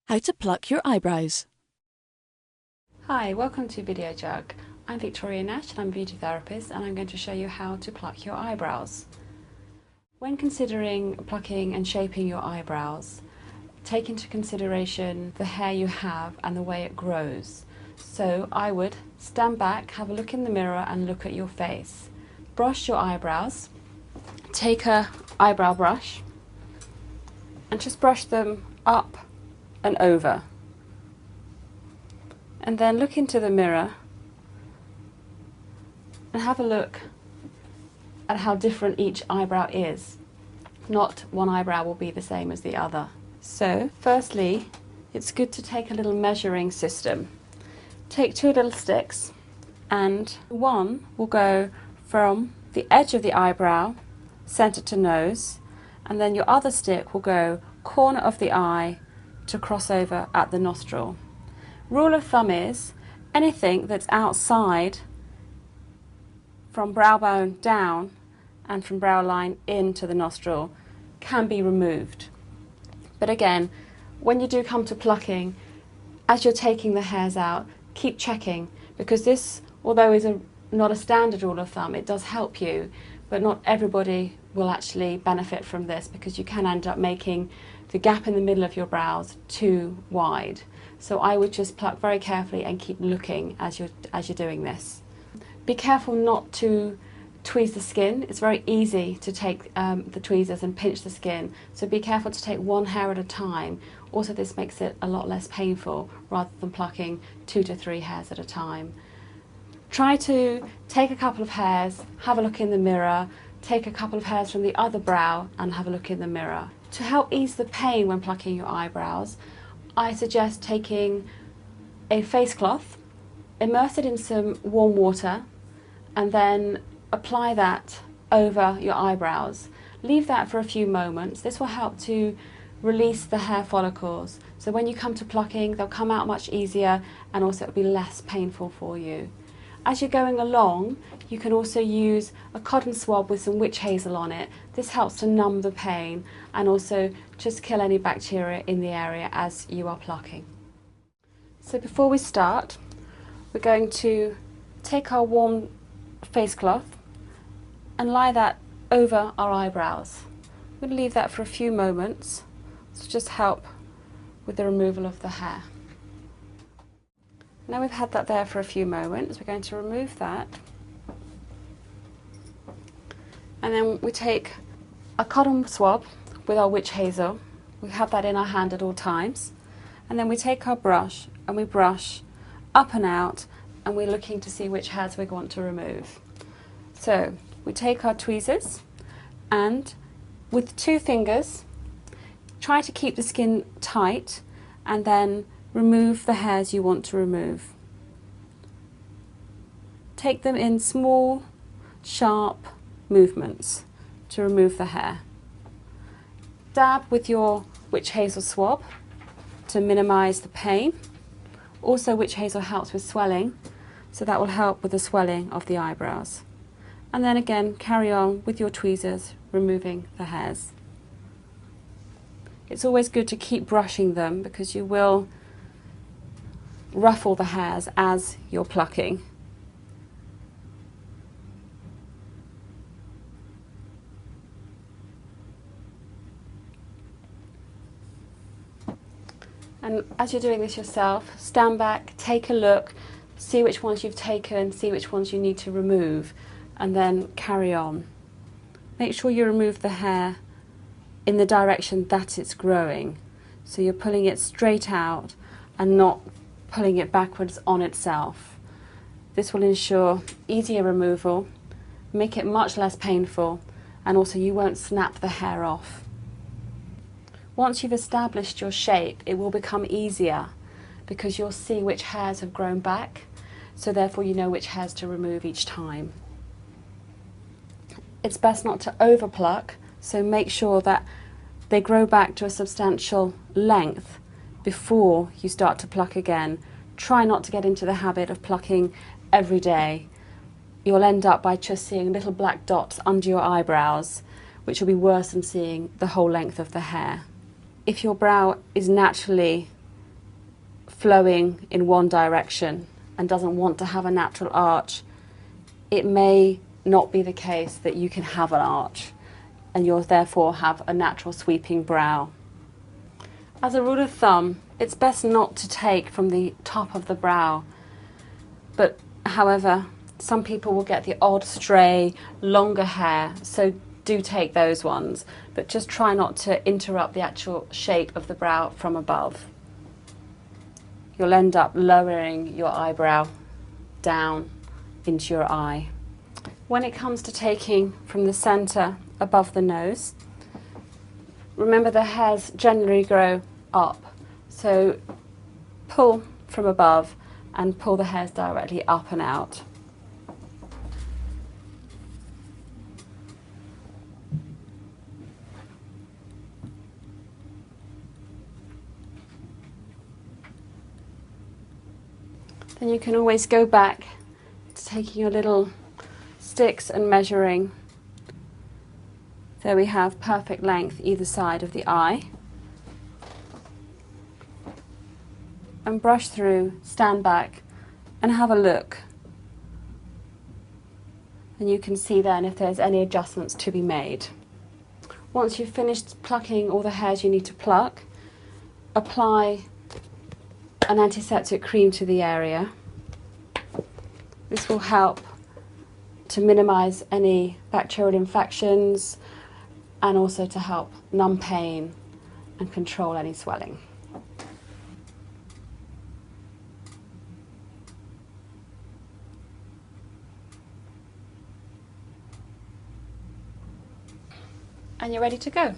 How to pluck your eyebrows. Hi, welcome to Video Jug. I'm Victoria Nash and I'm a beauty therapist, and I'm going to show you how to pluck your eyebrows. When considering plucking and shaping your eyebrows, take into consideration the hair you have and the way it grows. So I would stand back, have a look in the mirror and look at your face. Brush your eyebrows, take a eyebrow brush and just brush them up and over. And then look into the mirror and have a look at how different each eyebrow is. Not one eyebrow will be the same as the other. So firstly, it's good to take a little measuring system. Take two little sticks, and one will go from the edge of the eyebrow, centre to nose, and then your other stick will go corner of the eye to cross over at the nostril. Rule of thumb is anything that's outside from brow bone down and from brow line into the nostril can be removed. But again, when you do come to plucking, as you're taking the hairs out, keep checking, because this, although is not a standard rule of thumb, it does help you, but not everybody will actually benefit from this, because you can end up making the gap in the middle of your brows too wide. So I would just pluck very carefully and keep looking as you're doing this. Be careful not to tweeze the skin. It's very easy to take the tweezers and pinch the skin, so be careful to take one hair at a time. Also, this makes it a lot less painful rather than plucking 2 to 3 hairs at a time. Try to take a couple of hairs, have a look in the mirror, take a couple of hairs from the other brow and have a look in the mirror. To help ease the pain when plucking your eyebrows, I suggest taking a face cloth, immerse it in some warm water, and then apply that over your eyebrows. Leave that for a few moments. This will help to release the hair follicles, so when you come to plucking, they'll come out much easier, and also it'll be less painful for you. As you're going along, you can also use a cotton swab with some witch hazel on it. This helps to numb the pain and also just kill any bacteria in the area as you are plucking. So before we start, we're going to take our warm face cloth and lie that over our eyebrows. We're going to leave that for a few moments to just help with the removal of the hair. Now we've had that there for a few moments, we're going to remove that, and then we take a cotton swab with our witch hazel. We have that in our hand at all times, and then we take our brush and we brush up and out, and we're looking to see which hairs we want to remove. So we take our tweezers and with 2 fingers try to keep the skin tight, and then remove the hairs you want to remove. Take them in small, sharp movements to remove the hair. Dab with your witch hazel swab to minimise the pain. Also, witch hazel helps with swelling, so that will help with the swelling of the eyebrows. And then again, carry on with your tweezers, removing the hairs. It's always good to keep brushing them, because you will ruffle the hairs as you're plucking. And as you're doing this yourself, stand back, take a look, see which ones you've taken, see which ones you need to remove, and then carry on. Make sure you remove the hair in the direction that it's growing, so you're pulling it straight out and not pulling it backwards on itself. This will ensure easier removal, make it much less painful, and also you won't snap the hair off. Once you've established your shape, it will become easier, because you'll see which hairs have grown back, so therefore you know which hairs to remove each time. It's best not to over pluck, so make sure that they grow back to a substantial length before you start to pluck again. Try not to get into the habit of plucking every day. You'll end up by just seeing little black dots under your eyebrows, which will be worse than seeing the whole length of the hair. If your brow is naturally flowing in one direction and doesn't want to have a natural arch, it may not be the case that you can have an arch and you'll therefore have a natural sweeping brow. As a rule of thumb, it's best not to take from the top of the brow, but however, some people will get the odd stray, longer hair, so do take those ones, but just try not to interrupt the actual shape of the brow from above. You'll end up lowering your eyebrow down into your eye. When it comes to taking from the centre above the nose, remember the hairs generally grow up, so pull from above and pull the hairs directly up and out. Then you can always go back to taking your little sticks and measuring. There we have perfect length either side of the eye. And brush through, stand back and have a look. And you can see then if there's any adjustments to be made. Once you've finished plucking all the hairs you need to pluck, apply an antiseptic cream to the area. This will help to minimize any bacterial infections and also to help numb pain and control any swelling. And you're ready to go.